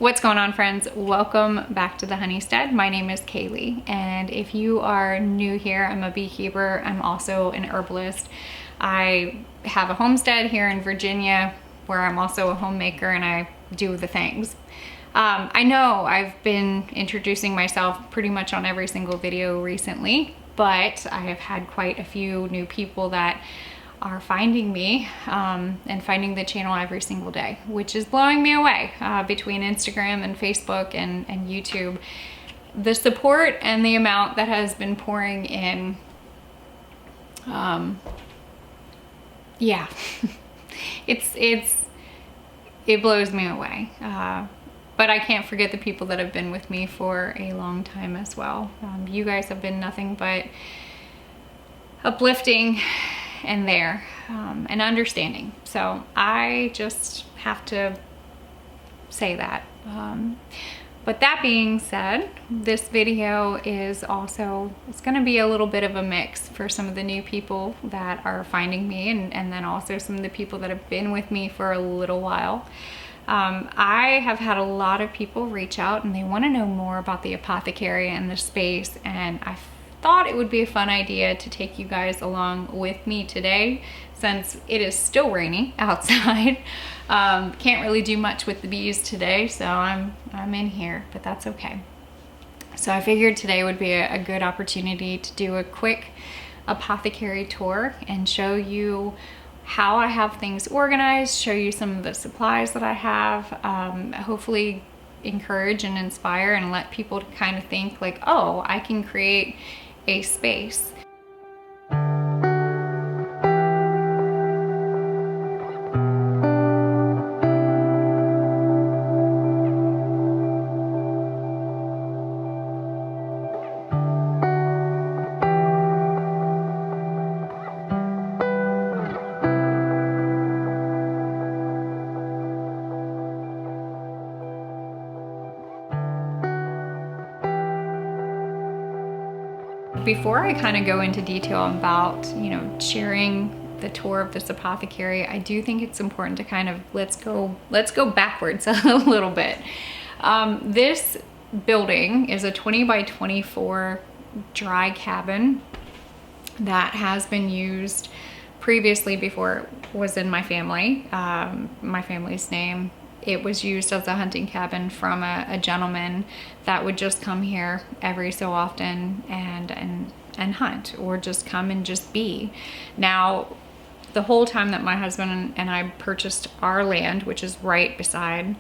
What's going on, friends? Welcome back to the Honeystead. My name is Kaylee, and if you are new here, I'm a beekeeper. I'm also an herbalist. I have a homestead here in Virginia where I'm also a homemaker and I do the things. I know I've been introducing myself pretty much on every single video recently, but I have had quite a few new people that are finding me and finding the channel every single day, which is blowing me away. Between Instagram and Facebook and YouTube, the support and the amount that has been pouring in, yeah, it blows me away. But I can't forget the people that have been with me for a long time as well. You guys have been nothing but uplifting and there and understanding. So I just have to say that. But that being said, this video is also, it's going to be a little bit of a mix for some of the new people that are finding me, and then also some of the people that have been with me for a little while. I have had a lot of people reach out and they want to know more about the Apothecary and the space, and I thought it would be a fun idea to take you guys along with me today, since it is still rainy outside. Can't really do much with the bees today, so I'm in here, but that's okay. So I figured today would be a good opportunity to do a quick apothecary tour and show you how I have things organized, show you some of the supplies that I have, hopefully encourage and inspire and let people kind of think like, oh, I can create a space. Before I kind of go into detail about, sharing the tour of this apothecary, I do think it's important to kind of, let's go backwards a little bit. This building is a 20 by 24 dry cabin that has been used previously before it was in my family's name. It was used as a hunting cabin from a gentleman that would just come here every so often and hunt, or just come and just be. Now, the whole time that my husband and I purchased our land, which is right beside,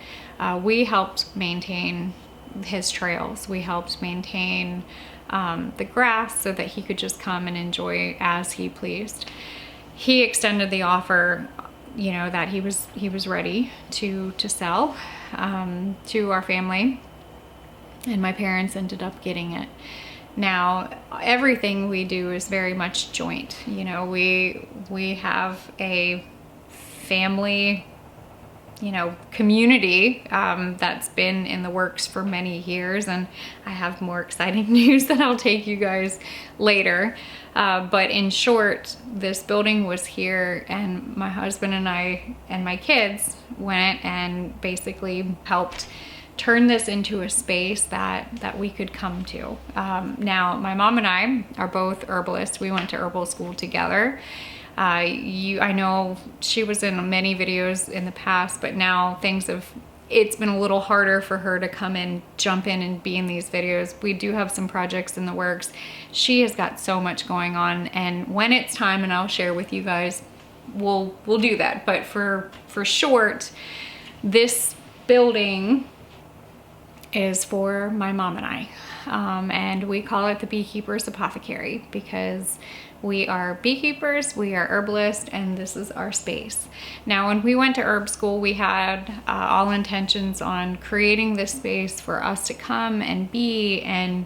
we helped maintain his trails. We helped maintain the grass so that he could just come and enjoy as he pleased. He extended the offer, that he was ready to sell to our family, and my parents ended up getting it. Now, everything we do is very much joint. We have a family, community that's been in the works for many years, and I have more exciting news that I'll take you guys later. But in short, this building was here, and my husband and I and my kids went and basically helped turn this into a space that we could come to. Now, my mom and I are both herbalists. We went to herbal school together. I know she was in many videos in the past, but now it's been a little harder for her to come in, jump in and be in these videos. We do have some projects in the works. She has got so much going on, and when it's time, and I'll share with you guys, we'll do that. But for short, this building is for my mom and I. And we call it the Beekeeper's Apothecary because we are beekeepers, we are herbalists, and this is our space. Now, when we went to herb school, we had all intentions on creating this space for us to come and be and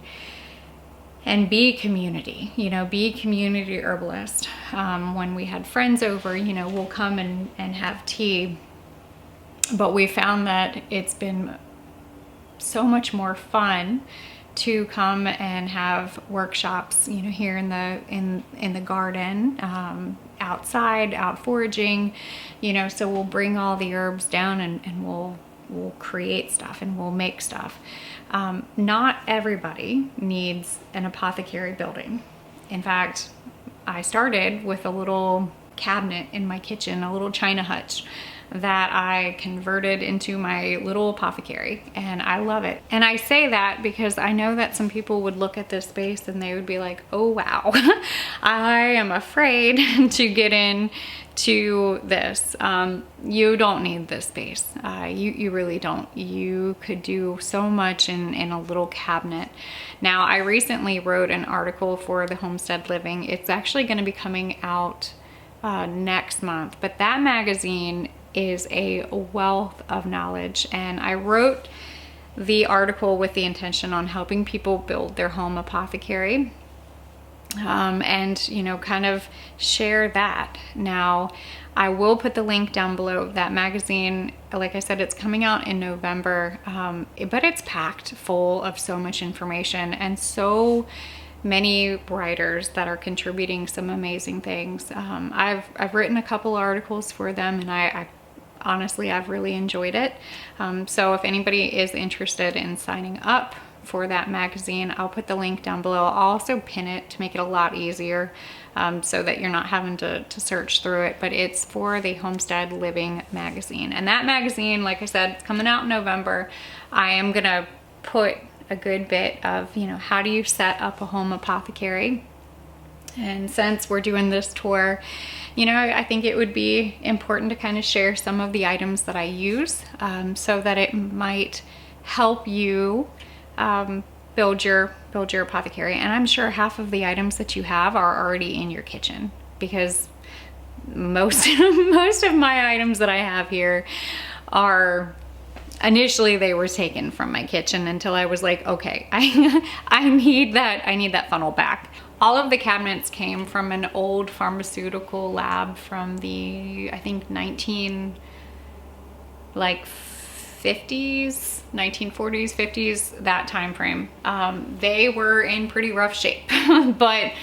be community, be community herbalist. When we had friends over, we'll come and have tea. But we found that it's been so much more fun to come and have workshops, here in the garden, outside, out foraging, so we'll bring all the herbs down and we'll we'll create stuff and we'll make stuff. Not everybody needs an apothecary building. In fact, I started with a little cabinet in my kitchen, a little china hutch that I converted into my little apothecary, and I love it. And I say that because I know that some people would look at this space and they would be like, oh wow, I am afraid to get into this. You don't need this space. You really don't. You could do so much in a little cabinet. Now, I recently wrote an article for the Homestead Living. It's actually going to be coming out next month, but that magazine is a wealth of knowledge, and I wrote the article with the intention on helping people build their home apothecary, and you know, kind of share that. Now, I will put the link down below. That magazine, like I said, it's coming out in November, but it's packed full of so much information and so many writers that are contributing some amazing things. I've written a couple articles for them, and I honestly, I've really enjoyed it. So if anybody is interested in signing up for that magazine, I'll put the link down below. I'll also pin it to make it a lot easier, so that you're not having to search through it. But it's for the Homestead Living magazine. And that magazine, like I said, it's coming out in November. I am gonna put a good bit of, you know, how do you set up a home apothecary? And since we're doing this tour, you know, I think it would be important to kind of share some of the items that I use, so that it might help you build your apothecary. And I'm sure half of the items that you have are already in your kitchen, because most of my items that I have here are, initially they were taken from my kitchen, until I was like, okay, I need that funnel back. All of the cabinets came from an old pharmaceutical lab from the, I think 1940s, 50s, that time frame. They were in pretty rough shape, but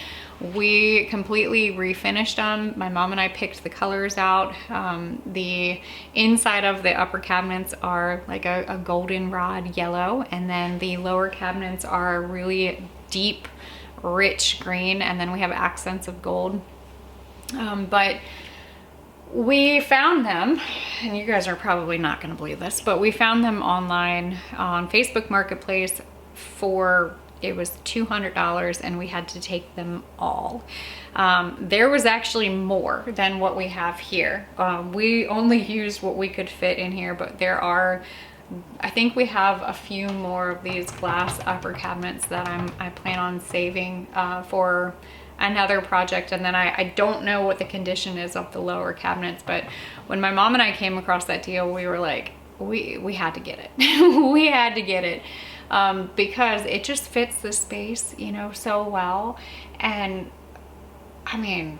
we completely refinished them. My mom and I picked the colors out. The inside of the upper cabinets are like a goldenrod yellow, and then the lower cabinets are really deep, rich green, and then we have accents of gold. But we found them, and you guys are probably not going to believe this, but we found them online on Facebook Marketplace for, it was $200, and we had to take them all. There was actually more than what we have here. We only used what we could fit in here, but there are, I think we have a few more of these glass upper cabinets that I plan on saving for another project. And then I don't know what the condition is of the lower cabinets, but when my mom and I came across that deal, we were like, we had to get it. We had to get it, because it just fits the space, you know, so well. And I mean,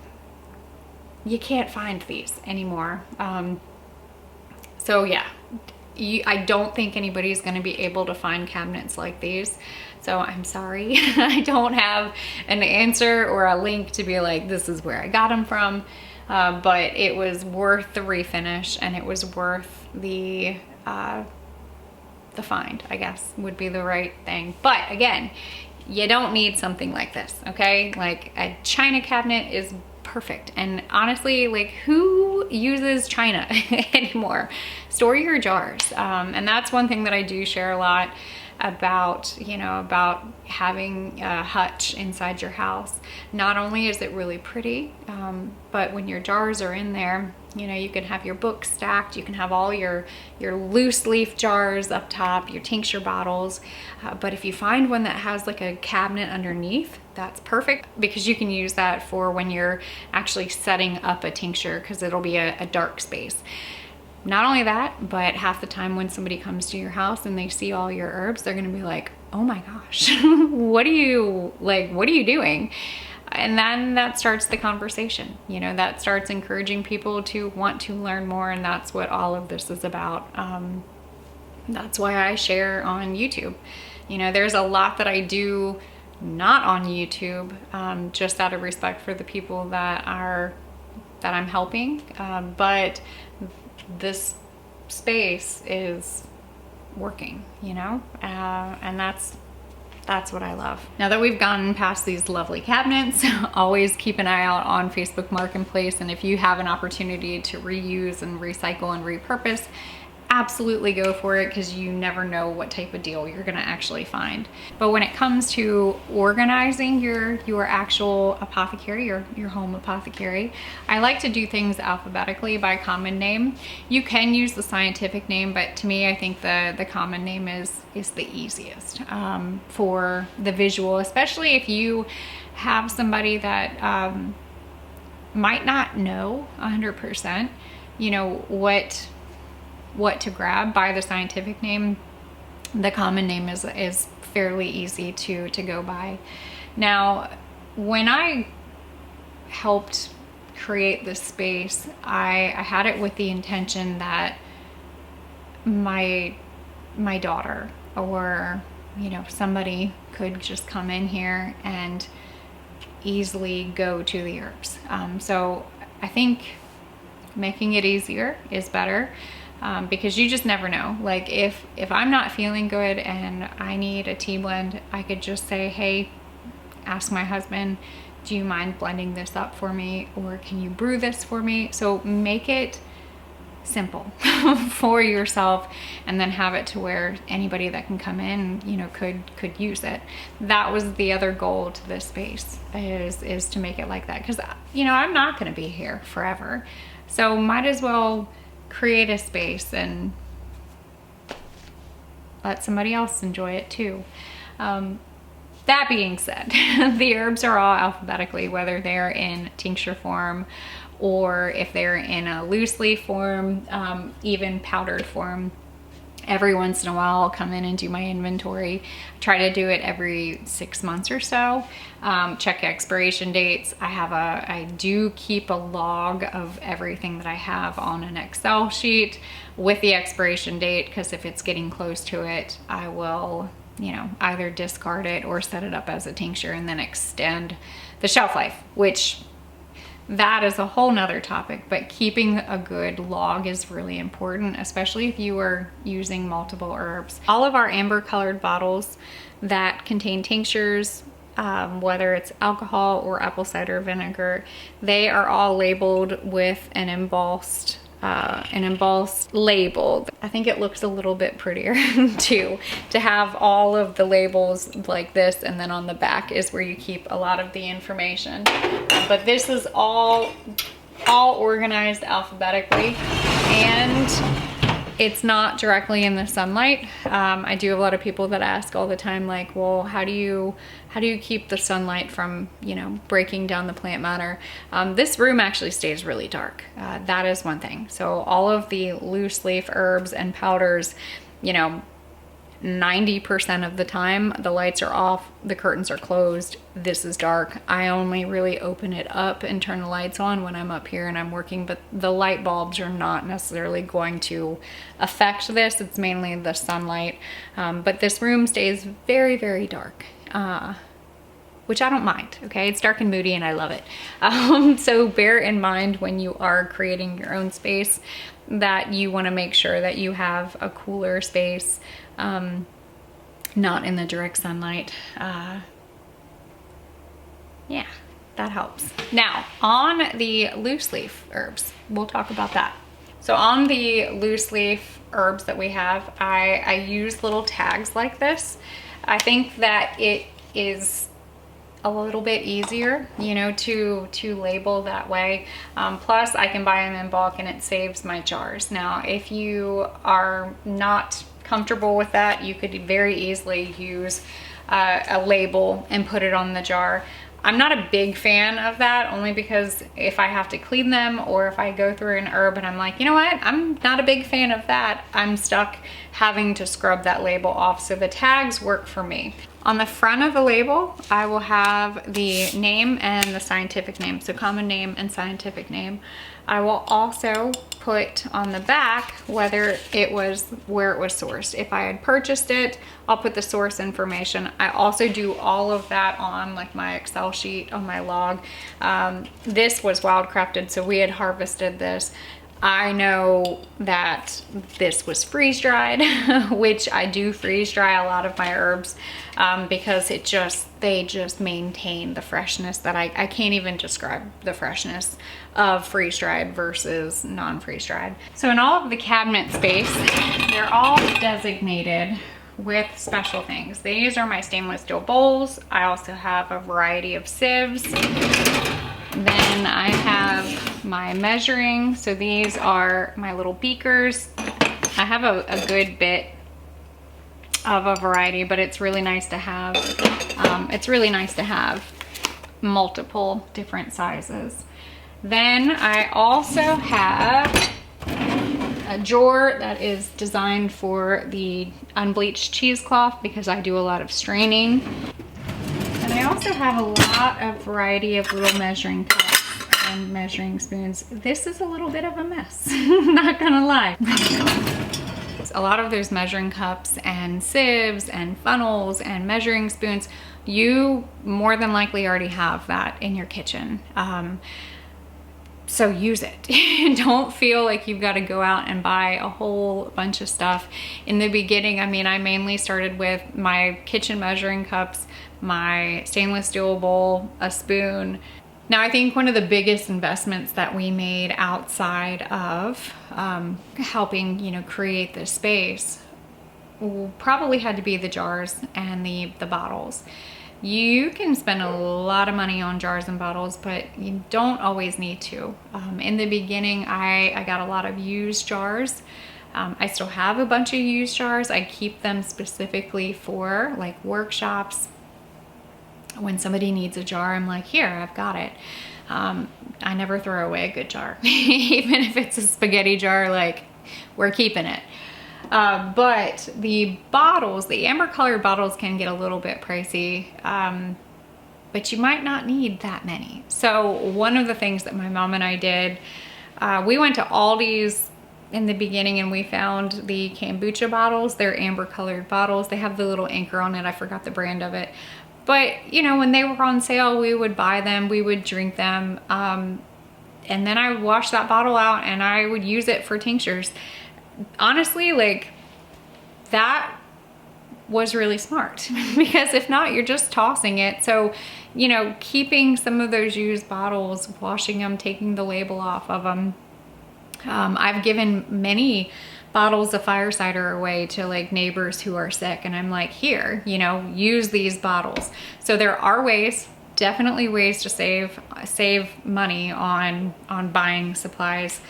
you can't find these anymore. So yeah, I don't think anybody's going to be able to find cabinets like these. So I'm sorry. I don't have an answer or a link to be like, this is where I got them from. But it was worth the refinish, and it was worth the find, I guess would be the right thing. But again, you don't need something like this, okay? Like a china cabinet is perfect. And honestly, like, who uses china anymore? Store your jars. And that's one thing that I do share a lot about, you know, about having a hutch inside your house. Not only is it really pretty, but when your jars are in there, you know, you can have your books stacked, you can have all your loose leaf jars up top, your tincture bottles. But if you find one that has like a cabinet underneath, that's perfect, because you can use that for when you're actually setting up a tincture, because it'll be a dark space. Not only that, but half the time when somebody comes to your house and they see all your herbs, they're gonna be like, oh my gosh, what are you doing? And then that starts the conversation. You know, that starts encouraging people to want to learn more, and that's what all of this is about. That's why I share on YouTube. You know, there's a lot that I do not on YouTube, just out of respect for the people that I'm helping, but this space is working, you know? And that's what I love. Now that we've gotten past these lovely cabinets, always keep an eye out on Facebook Marketplace. And if you have an opportunity to reuse and recycle and repurpose, absolutely go for it, because you never know what type of deal you're gonna actually find. But when it comes to organizing your actual apothecary, your home apothecary, I like to do things alphabetically by common name. You can use the scientific name, but to me, I think the common name is the easiest for the visual, especially if you have somebody that might not know 100%, you know, what to grab by the scientific name. The common name is fairly easy to go by. Now, when I helped create this space, I had it with the intention that my daughter, or, you know, somebody could just come in here and easily go to the herbs. So I think making it easier is better. Because you just never know. Like if I'm not feeling good and I need a tea blend, I could just say, hey, ask my husband, do you mind blending this up for me? Or can you brew this for me? So make it simple for yourself, and then have it to where anybody that can come in, you know, could use it. That was the other goal to this space, is to make it like that. Because, you know, I'm not going to be here forever. So might as well create a space and let somebody else enjoy it too. That being said, the herbs are all alphabetically, whether they're in tincture form or if they're in a loose leaf form, even powdered form. Every once in a while I'll come in and do my inventory. I try to do it every 6 months or so. Check expiration dates. I do keep a log of everything that I have on an Excel sheet with the expiration date, because if it's getting close to it, I will, you know, either discard it or set it up as a tincture and then extend the shelf life, which that is a whole nother topic. But keeping a good log is really important, especially if you are using multiple herbs. All of our amber colored bottles that contain tinctures, whether it's alcohol or apple cider vinegar, they are all labeled with an embossed label. I think it looks a little bit prettier too, to have all of the labels like this, and then on the back is where you keep a lot of the information. But this is all organized alphabetically, and it's not directly in the sunlight. I do have a lot of people that ask all the time, like, well, how do you keep the sunlight from, you know, breaking down the plant matter? This room actually stays really dark. That is one thing. So all of the loose leaf herbs and powders, you know, 90% of the time the lights are off, the curtains are closed, this is dark. I only really open it up and turn the lights on when I'm up here and I'm working, but the light bulbs are not necessarily going to affect this. It's mainly the sunlight. But this room stays very, very dark, which I don't mind, okay? It's dark and moody and I love it. So bear in mind when you are creating your own space that you wanna make sure that you have a cooler space, not in the direct sunlight. Yeah, that helps. Now, on the loose leaf herbs, we'll talk about that. So on the loose leaf herbs that we have, I use little tags like this. I think that it is a little bit easier, you know, to label that way. Plus I can buy them in bulk and it saves my jars. Now, if you are not comfortable with that, you could very easily use a label and put it on the jar. I'm not a big fan of that, only because if I have to clean them or if I go through an herb and I'm like, you know what, I'm not a big fan of that, I'm stuck having to scrub that label off. So the tags work for me. On the front of the label, I will have the name and the scientific name, so common name and scientific name. I will also put on the back whether it was, where it was sourced. If I had purchased it, I'll put the source information. I also do all of that on like my Excel sheet on my log. This was wildcrafted, so we had harvested this. I know that this was freeze dried, which I do freeze dry a lot of my herbs because they just maintain the freshness that I can't even describe the freshness of freeze dried versus non-freeze dried. So in all of the cabinet space, they're all designated with special things. These are my stainless steel bowls. I also have a variety of sieves. Then I have my measuring. So these are my little beakers. I have a good bit of a variety, but it's really nice to have, multiple different sizes. Then I also have a drawer that is designed for the unbleached cheesecloth because I do a lot of straining. And I also have a lot of variety of little measuring cups and measuring spoons. This is a little bit of a mess, not gonna lie. A lot of those measuring cups and sieves and funnels and measuring spoons, you more than likely already have that in your kitchen. So use it. Don't feel like you've got to go out and buy a whole bunch of stuff. In the beginning, I mean, I mainly started with my kitchen measuring cups, my stainless steel bowl, a spoon. Now, I think one of the biggest investments that we made outside of helping, you know, create this space probably had to be the jars and the bottles. You can spend a lot of money on jars and bottles, but you don't always need to. In the beginning, I got a lot of used jars. I still have a bunch of used jars. I keep them specifically for like workshops. When somebody needs a jar, I'm like, here, I've got it. I never throw away a good jar. Even if it's a spaghetti jar, like, we're keeping it. But the bottles, the amber colored bottles can get a little bit pricey, but you might not need that many. So one of the things that my mom and I did, we went to Aldi's in the beginning and we found the kombucha bottles. They're amber colored bottles. They have the little anchor on it. I forgot the brand of it. But, you know, when they were on sale, we would buy them, we would drink them. And then I would wash that bottle out and I would use it for tinctures. Honestly, like, that was really smart because if not, you're just tossing it. So, you know, keeping some of those used bottles, washing them, taking the label off of them. I've given many bottles of fire cider away to like neighbors who are sick, and I'm like, here, you know, use these bottles. So there are ways, definitely ways to save money on buying supplies.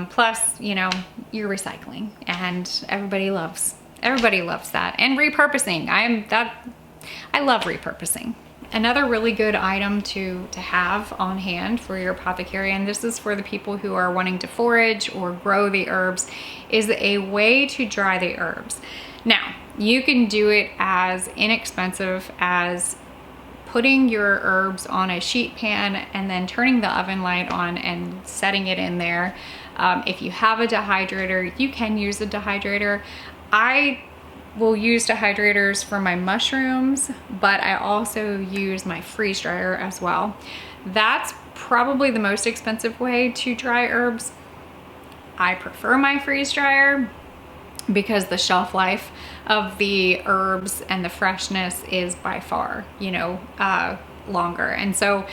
Plus, you know, you're recycling, and everybody loves that. And repurposing. I love repurposing. Another really good item to have on hand for your apothecary, and this is for the people who are wanting to forage or grow the herbs, is a way to dry the herbs. Now, you can do it as inexpensive as putting your herbs on a sheet pan and then turning the oven light on and setting it in there. If you have a dehydrator, you can use a dehydrator. I will use dehydrators for my mushrooms, but I also use my freeze dryer as well. That's probably the most expensive way to dry herbs. I prefer my freeze dryer because the shelf life of the herbs and the freshness is by far, you know, longer. And so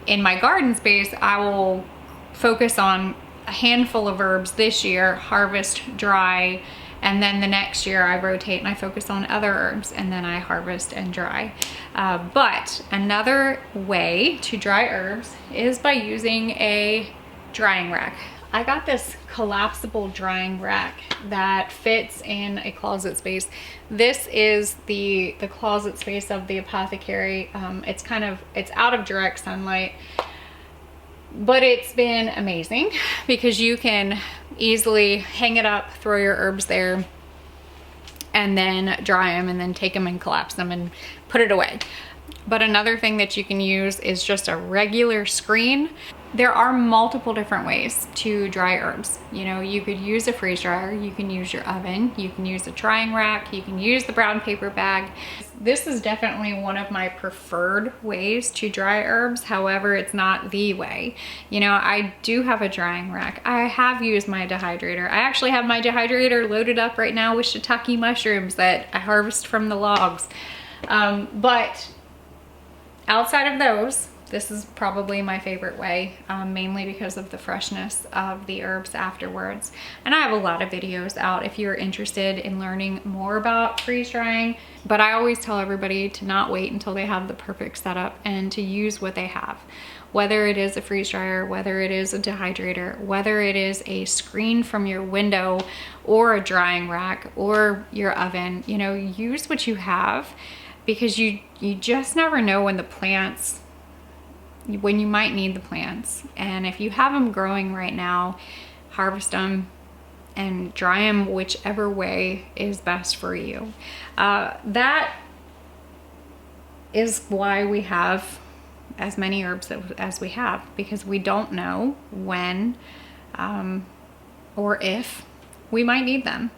in my garden space, I will focus on a handful of herbs this year, harvest, dry, and then the next year I rotate and I focus on other herbs, and then I harvest and dry. But another way to dry herbs is by using a drying rack. I got this collapsible drying rack that fits in a closet space. This is the closet space of the apothecary. It's out of direct sunlight, but it's been amazing because you can easily hang it up, throw your herbs there, and then dry them, and then take them and collapse them and put it away. But another thing that you can use is just a regular screen. there are multiple different ways to dry herbs. You know, you could use a freeze dryer, you can use your oven, you can use a drying rack, you can use the brown paper bag. This is definitely one of my preferred ways to dry herbs. However, it's not the way. You know, I do have a drying rack. I have used my dehydrator. I actually have my dehydrator loaded up right now with shiitake mushrooms that I harvest from the logs. But outside of those, this is probably my favorite way, mainly because of the freshness of the herbs afterwards. And I have a lot of videos out if you're interested in learning more about freeze drying. But I always tell everybody to not wait until they have the perfect setup and to use what they have. Whether it is a freeze dryer, whether it is a dehydrator, whether it is a screen from your window or a drying rack or your oven, you know, use what you have, because you just never know when you might need the plants. And if you have them growing right now, harvest them and dry them whichever way is best for you. That is why we have as many herbs as we have, because we don't know when or if we might need them.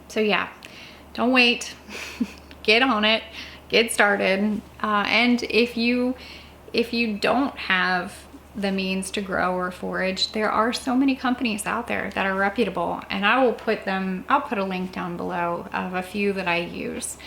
So yeah, don't wait. Get on it. Get started. And if you don't have the means to grow or forage, there are so many companies out there that are reputable, and I'll put a link down below of a few that I use,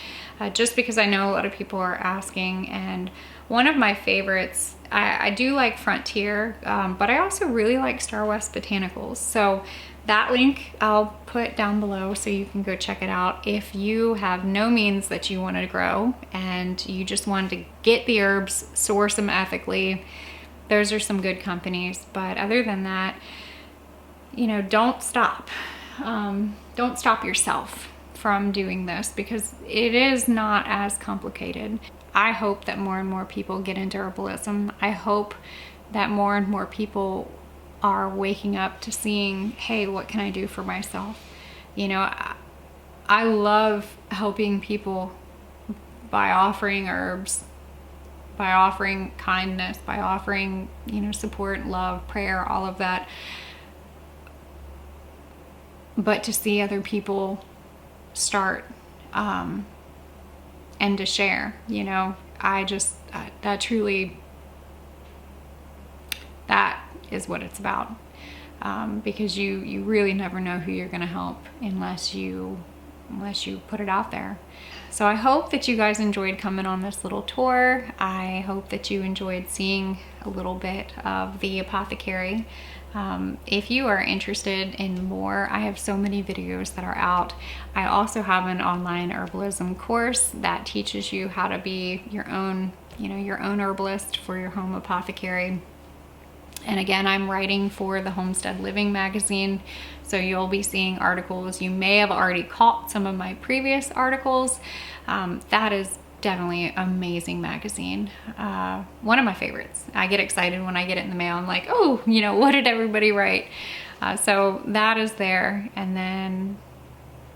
just because I know a lot of people are asking. And one of my favorites, I do like Frontier, but I also really like Star West Botanicals. So that link I'll put down below so you can go check it out if you have no means that you want to grow and you just want to get the herbs, source them ethically. Those are some good companies. But other than that, you know, don't stop. Don't stop yourself from doing this, because it is not as complicated. I hope that more and more people get into herbalism. I hope that more and more people are waking up to seeing, hey, what can I do for myself? You know, I love helping people by offering herbs, by offering kindness, by offering, you know, support, love, prayer, all of that. But to see other people start and to share, you know, that truly, that is what it's about. Because you really never know who you're gonna help unless you put it out there. So I hope that you guys enjoyed coming on this little tour. I hope that you enjoyed seeing a little bit of the Apothecary. If you are interested in more, I have so many videos that are out. I also have an online herbalism course that teaches you how to be your own herbalist for your home apothecary. And again, I'm writing for the Homestead Living magazine, so you'll be seeing articles. You may have already caught some of my previous articles. That is definitely an amazing magazine. One of my favorites. I get excited when I get it in the mail. I'm like, oh, you know, what did everybody write? So that is there. And then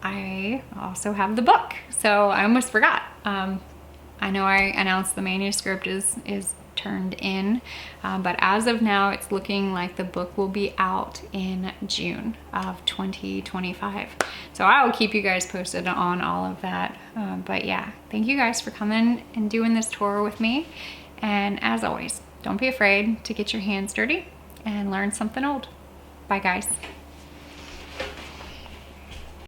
I also have the book. So I almost forgot. I know I announced the manuscript is turned in, but as of now, it's looking like the book will be out in June of 2025. So I will keep you guys posted on all of that. But yeah, thank you guys for coming and doing this tour with me. And as always, don't be afraid to get your hands dirty and learn something old. Bye guys.